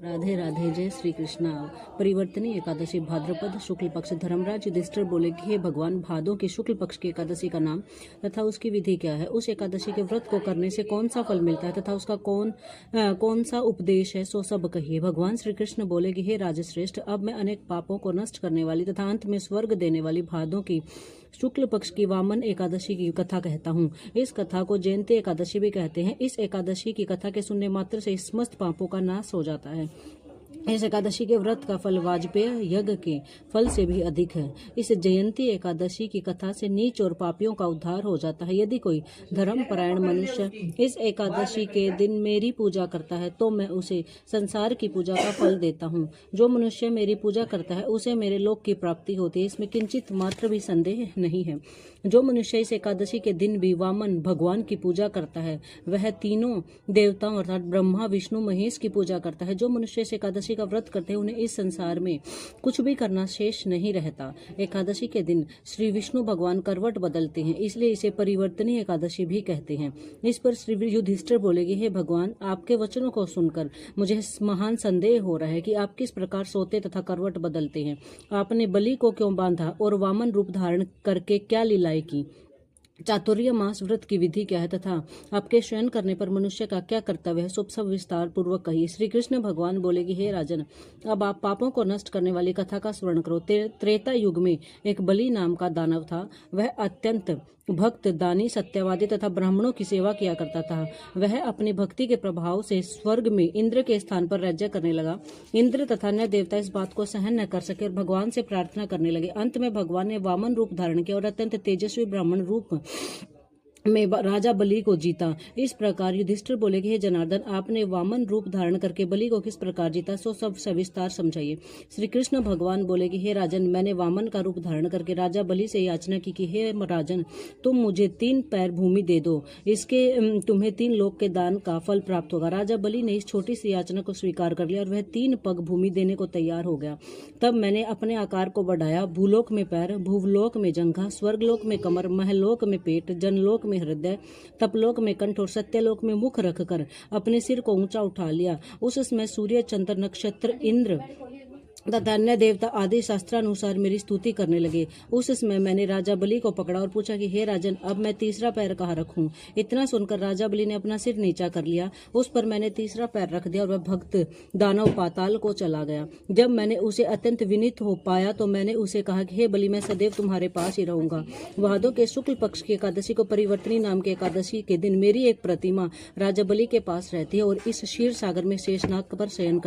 राधे राधे। जय श्री कृष्णा। परिवर्तनी एकादशी भाद्रपद शुक्ल पक्ष। धर्मराज युधिष्ठिर बोले कि हे भगवान, भादों की शुक्ल पक्ष की एकादशी का नाम तथा उसकी विधि क्या है? उस एकादशी के व्रत को करने से कौन सा फल मिलता है तथा उसका कौन सा उपदेश है, सो सब कहिए। भगवान श्री कृष्ण बोले कि हे राजश्रेष्ठ, अब मैं अनेक पापों को नष्ट करने वाली तथा अंत में स्वर्ग देने वाली भादों की शुक्ल पक्ष की वामन एकादशी की कथा कहता हूँ। इस कथा को जयंती एकादशी भी कहते हैं। इस एकादशी की कथा के सुनने मात्र से समस्त पापों का नाश हो जाता है। इस एकादशी के व्रत का फल वाजपेय यज्ञ के फल से भी अधिक है। इस जयंती एकादशी की कथा से नीच और पापियों का उद्धार हो जाता है। यदि कोई धर्मपरायण मनुष्य इस एकादशी के दिन मेरी पूजा करता है तो मैं उसे संसार की पूजा का फल देता हूँ। जो मनुष्य मेरी पूजा करता है उसे मेरे लोक की प्राप्ति होती है, इसमें किंचित मात्र भी संदेह नहीं है। जो मनुष्य इस एकादशी के दिन भी वामन भगवान की पूजा करता है वह तीनों देवताओं अर्थात ब्रह्मा विष्णु महेश की पूजा करता है। जो मनुष्य इस एकादशी का व्रत करते हैं उन्हें इस संसार में कुछ भी करना शेष नहीं रहता। एकादशी के दिन श्री विष्णु भगवान करवट बदलते हैं, इसलिए इसे परिवर्तनीय एकादशी भी कहते हैं। इस पर श्री युधिष्ठिर बोले कि हे भगवान, आपके वचनों को सुनकर मुझे महान संदेह हो रहा है कि आप किस प्रकार सोते तथा करवट बदलते हैं। आपने बलि को क्यों बांधा और वामन रूप धारण करके क्या लीलाएं की? चातुर्य मास व्रत की विधि क्या है तथा आपके शयन करने पर मनुष्य का क्या कर्तव्य है, सब विस्तार पूर्वक कहिए। श्री कृष्ण भगवान बोले कि हे राजन, अब आप पापों को नष्ट करने वाली कथा का स्मरण करो। त्रेता युग में एक बलि नाम का दानव था। वह अत्यंत भक्त, दानी, सत्यवादी तथा ब्राह्मणों की सेवा किया करता था। वह अपनी भक्ति के प्रभाव से स्वर्ग में इंद्र के स्थान पर राज्य करने लगा। इंद्र तथा अन्य देवता इस बात को सहन न कर सके और भगवान से प्रार्थना करने लगे। अंत में भगवान ने वामन रूप धारण किया और अत्यंत तेजस्वी ब्राह्मण रूप में राजा बलि को जीता। इस प्रकार युधिष्ठिर बोले कि हे जनार्दन, आपने वामन रूप धारण करके बलि को किस प्रकार जीता, सो सब सविस्तार समझाइए। श्री कृष्ण भगवान बोले कि हे राजन, मैंने वामन का रूप धारण करके राजा बलि से याचना की कि हे राजन, तुम मुझे 3 पैर भूमि दे दो, इसके तुम्हें 3 लोक के दान का फल प्राप्त होगा। राजा बलि ने इस छोटी सी याचना को स्वीकार कर लिया और वह 3 पग भूमि देने को तैयार हो गया। तब मैंने अपने आकार को बढ़ाया। भूलोक में पैर, भूवलोक में जंघा, स्वर्गलोक में कमर, महलोक में पेट, जनलोक में हृदय, तपलोक में कंठ और सत्यलोक में मुख रखकर अपने सिर को ऊंचा उठा लिया। उस समय सूर्य, चंद्र, नक्षत्र, इंद्र तथा अन्य देवता आदि शास्त्रानुसार मेरी स्तुति करने लगे। उस समय मैंने राजा बलि को पकड़ा और पूछा कि हे राजन, अब मैं तीसरा पैर कहाँ रखूं? इतना सुनकर राजा बलि ने अपना सिर नीचा कर लिया। उस पर मैंने तीसरा पैर रख दिया और वह भक्त दानव पाताल को चला गया। जब मैंने उसे अत्यंत विनीत हो पाया तो मैंने उसे कहा कि हे बलि, मैं सदैव तुम्हारे पास ही रहूंगा। भादों के शुक्ल पक्ष की एकादशी को परिवर्तनी नाम की एकादशी के दिन मेरी एक प्रतिमा राजा बलि के पास रहती है और इस क्षीर सागर में शेषनाग पर शयन करती है।